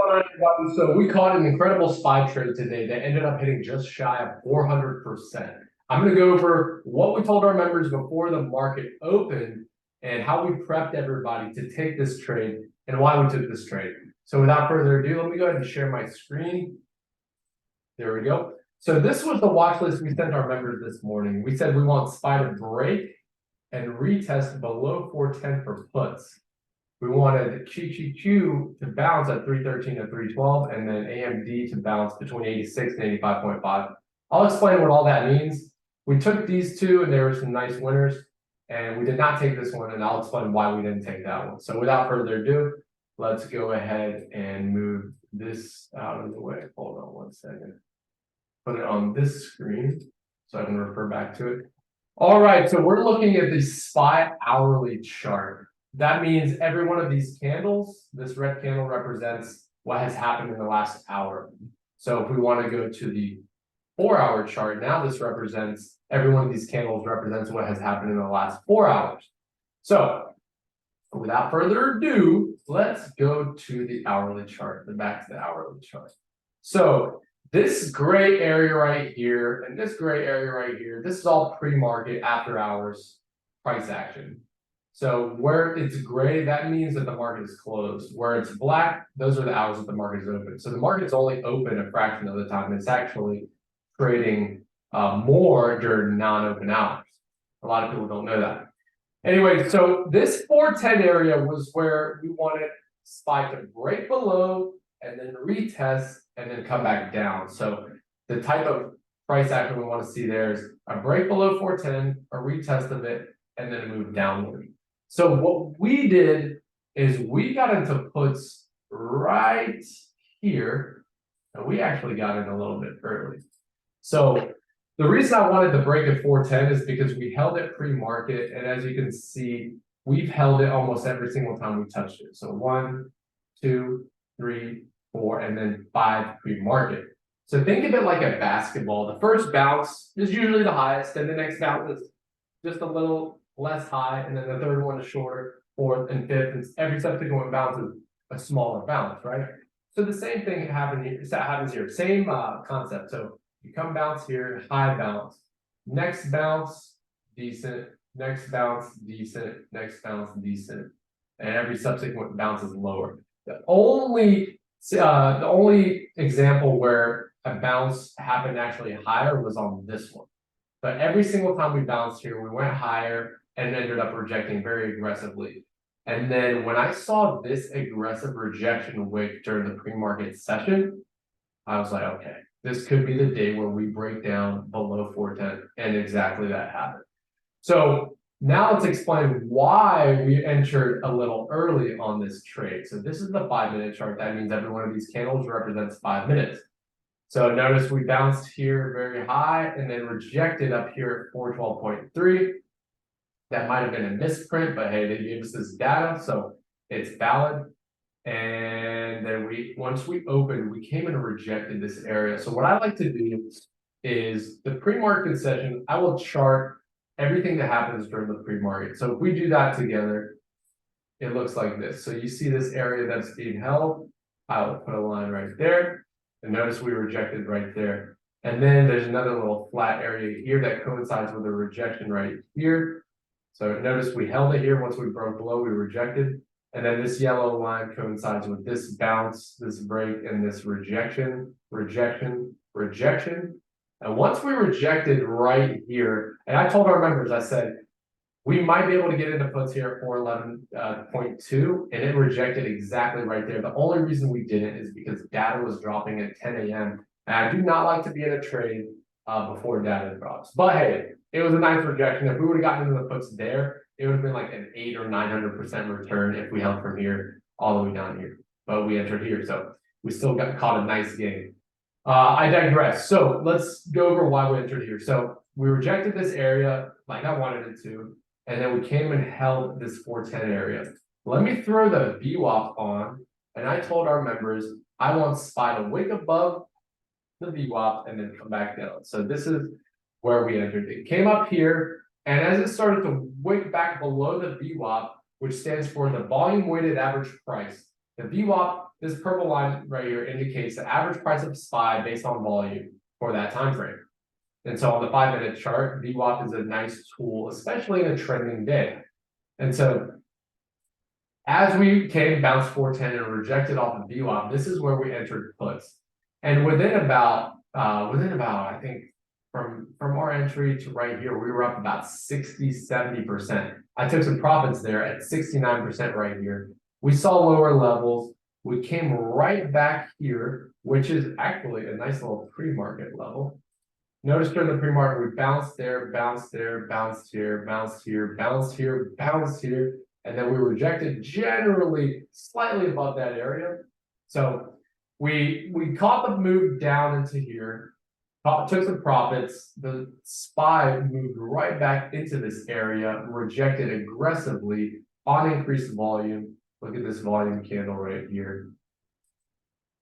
going on, everybody? So we caught an incredible SPY trade today that ended up hitting just shy of 400%. I'm going to go over what we told our members before the market opened and how we prepped everybody to take this trade and why we took this trade. So without further ado, let me go ahead and share my screen. There we go. So this was the watch list we sent our members this morning. We said we want SPY to break and retest below 410 for puts. We wanted QQQ to bounce at 313 to 312, and then AMD to bounce between 86 and 85.5. I'll explain what all that means. We took these two, and there were some nice winners, and we did not take this one, and I'll explain why we didn't take that one. So without further ado, let's go ahead and move this out of the way. Hold on one second. Put it on this screen so I can refer back to it. All right, so we're looking at the SPY hourly chart. That means every one of these candles, this red candle represents what has happened in the last hour. So if we want to go to the 4-hour chart, now this represents, every one of these candles represents what has happened in the last 4 hours. So without further ado, let's go to the hourly chart, back to the hourly chart. So this gray area right here and this gray area right here, this is all pre-market after hours price action. So where it's gray, that means that the market is closed. Where it's black, those are the hours that the market is open. So the market is only open a fraction of the time. It's actually trading more during non-open hours. A lot of people don't know that. Anyway, so this 410 area was where we wanted SPY to break below and then retest and then come back down. So the type of price action we want to see there is a break below 410, a retest of it, and then a move downward. So what we did is we got into puts right here, and we actually got in a little bit early. So the reason I wanted to break at 410 is because we held it pre-market, and as you can see, we've held it almost every single time we touched it. So 1, 2, 3, 4, and then 5 pre-market. So think of it like a basketball. The first bounce is usually the highest, and the next bounce is just a little less high, and then the third one is shorter, fourth and fifth, and every subsequent bounce is a smaller bounce, right? So the same thing happens here, same concept. So you come bounce here, high bounce, next bounce, decent, next bounce, decent, next bounce, decent, and every subsequent bounce is lower. The only example where a bounce happened actually higher was on this one. But every single time we bounced here, we went higher and ended up rejecting very aggressively. And then when I saw this aggressive rejection wick during the pre-market session, I was like, okay, this could be the day where we break down below 410, and exactly that happened. So now let's explain why we entered a little early on this trade. So this is the 5-minute chart. That means every one of these candles represents 5 minutes. So notice we bounced here very high and then rejected up here at 412.3. That might have been a misprint, but hey, they gave us this data, so it's valid. And then once we opened, we came and rejected this area. So what I like to do is the pre-market session, I will chart everything that happens during the pre-market. So if we do that together, it looks like this. So you see this area that's being held, I'll put a line right there. And notice we rejected right there. And then there's another little flat area here that coincides with a rejection right here. So notice we held it here. Once we broke below, we rejected. And then this yellow line coincides with this bounce, this break, and this rejection, rejection, rejection. And once we rejected right here, and I told our members, I said, we might be able to get into puts here at 411.2, and it rejected exactly right there. The only reason we didn't is because data was dropping at 10 a.m. And I do not like to be in a trade before data drops. But hey, it was a nice rejection. If we would have gotten into the puts there, it would have been like an 800 or 900% return if we held from here all the way down here. But we entered here, so we still caught a nice gain. I digress. So let's go over why we entered here. So we rejected this area like I wanted it to. And then we came and held this 410 area. Let me throw the VWAP on, and I told our members I want SPY to wick above the VWAP and then come back down. So this is where we entered. It came up here, and as it started to wick back below the VWAP, which stands for the volume weighted average price, The VWAP, this purple line right here indicates the average price of SPY based on volume for that time frame. And so on the 5-minute chart, VWAP is a nice tool, especially in a trending day. And so as we came bounced 410 and rejected off of VWAP, this is where we entered puts. And within about I think from our entry to right here, we were up about 60-70%. I took some profits there at 69% right here. We saw lower levels. We came right back here, which is actually a nice little pre-market level. Notice during the pre-market, we bounced there, bounced there, bounced here, bounced here, bounced here, bounced here, and then we rejected generally slightly above that area. So we caught the move down into here, took some profits. The SPY moved right back into this area, rejected aggressively on increased volume. Look at this volume candle right here.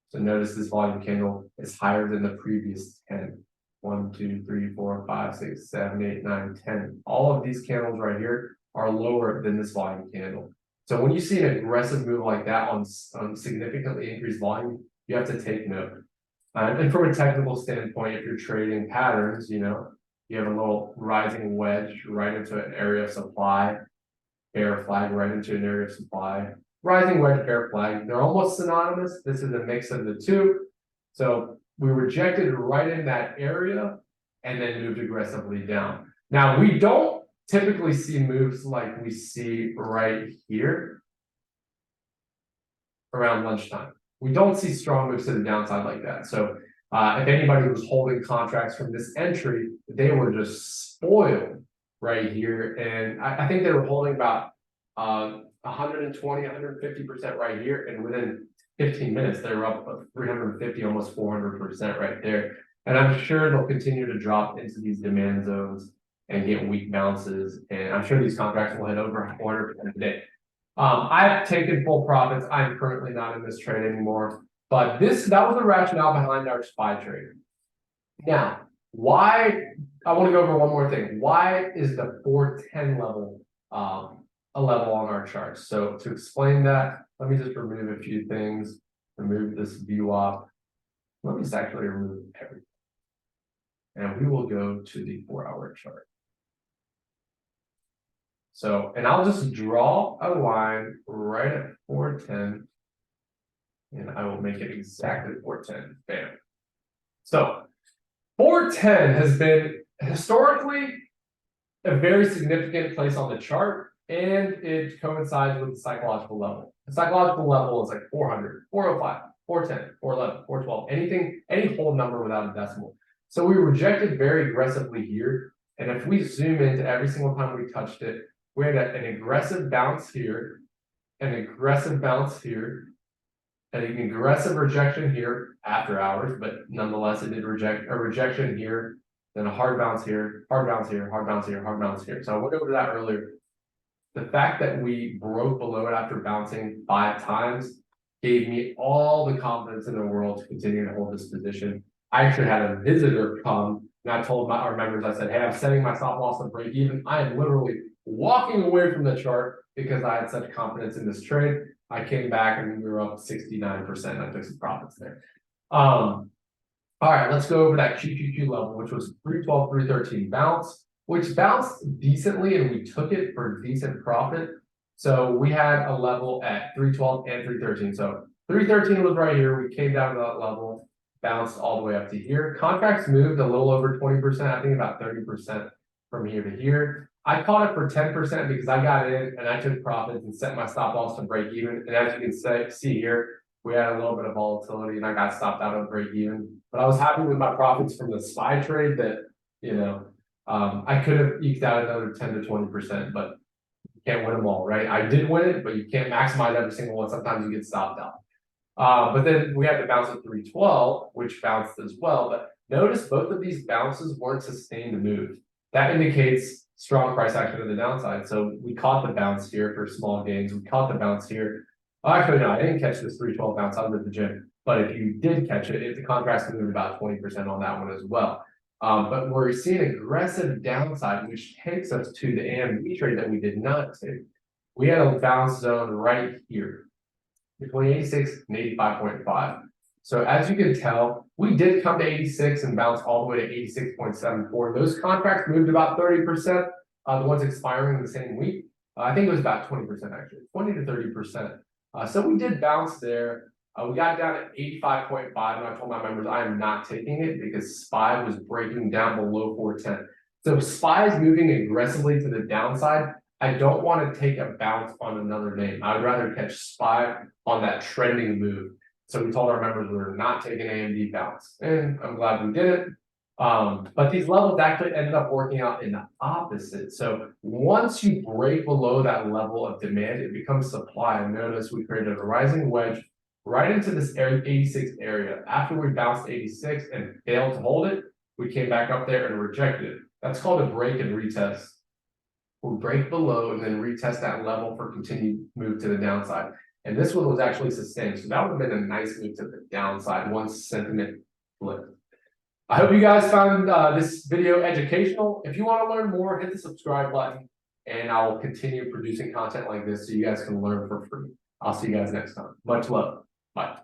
So notice this volume candle is higher than the previous 10. 1, 2, 3, 4, 5, 6, 7, 8, 9, 10. All of these candles right here are lower than this volume candle. So when you see an aggressive move like that on significantly increased volume, you have to take note. And from a technical standpoint, if you're trading patterns, you have a little rising wedge right into an area of supply, bear flag right into an area of supply, rising wedge, bear flag. They're almost synonymous. This is a mix of the two. So we rejected right in that area and then moved aggressively down. Now, we don't typically see moves like we see right here around lunchtime. We don't see strong moves to the downside like that. So if anybody was holding contracts from this entry, they were just spoiled right here. And I think they were holding about 120, 150% right here. And within 15 minutes, they were up 350, almost 400% right there. And I'm sure they'll continue to drop into these demand zones and get weak bounces. And I'm sure these contracts will hit over 400% a day. I've taken full profits. I'm currently not in this trade anymore. But that was the rationale behind our SPY trade. Now, why? I want to go over one more thing. Why is the 410 level a level on our charts? So to explain that, let me just remove a few things. Remove this VWAP. Let me just actually remove everything. And we will go to the 4-hour chart. So, and I'll just draw a line right at 410. And I will make it exactly 410. Bam. So 410 has been historically a very significant place on the chart, and it coincides with the psychological level. The psychological level is like 400, 405, 410, 411, 412, anything, any whole number without a decimal. So we rejected very aggressively here. And if we zoom into every single time we touched it, we had an aggressive bounce here, an aggressive bounce here, an aggressive rejection here after hours, but nonetheless, it did reject a rejection here, then a hard bounce here, hard bounce here, hard bounce here, hard bounce here. So I went over that earlier. The fact that we broke below it after bouncing 5 times gave me all the confidence in the world to continue to hold this position. I actually had a visitor come and I told our members, I said, hey, I'm setting my stop loss and break even. I am literally walking away from the chart because I had such confidence in this trade. I came back and we were up 69%. I took some profits there. All right, let's go over that QQQ level, which was 312, 313 bounce, which bounced decently and we took it for decent profit. So we had a level at 312 and 313. So 313 was right here. We came down to that level, bounced all the way up to here. Contracts moved a little over 20%, I think about 30% from here to here. I caught it for 10% because I got in and I took profits and set my stop loss to break even. And as you can see here, we had a little bit of volatility and I got stopped out on break even. But I was happy with my profits from the SPY trade that, I could have eked out another 10 to 20%, but you can't win them all, right? I did win it, but you can't maximize every single one. Sometimes you get stopped out. But then we had to bounce at 312, which bounced as well. But notice both of these bounces weren't sustained move. That indicates strong price action to the downside. So we caught the bounce here for small gains. We caught the bounce here. Oh, actually, no, I didn't catch this 312 bounce. I was at the gym. But if you did catch it, the contracts moved about 20% on that one as well. But we're seeing aggressive downside, which takes us to the AMD trade that we did not take. We had a bounce zone right here. between 86 and 85.5. So as you can tell, we did come to 86 and bounce all the way to 86.74. Those contracts moved about 30%. The ones expiring in the same week, I think it was about 20% actually, 20 to 30%. So we did bounce there. We got down at 85.5, and I told my members I am not taking it because SPY was breaking down below 410. So if SPY is moving aggressively to the downside, I don't want to take a bounce on another name. I would rather catch SPY on that trending move. So we told our members we were not taking AMD bounce, and I'm glad we did it. But these levels actually ended up working out in the opposite. So once you break below that level of demand, it becomes supply. And notice we created a rising wedge right into this 86 area. After we bounced 86 and failed to hold it, we came back up there and rejected it. That's called a break and retest. We'll break below and then retest that level for continued move to the downside. And this one was actually sustained. So that would have been a nice move to the downside once sentiment flipped. I hope you guys found this video educational. If you want to learn more, hit the subscribe button and I will continue producing content like this so you guys can learn for free. I'll see you guys next time. Much love. Bye.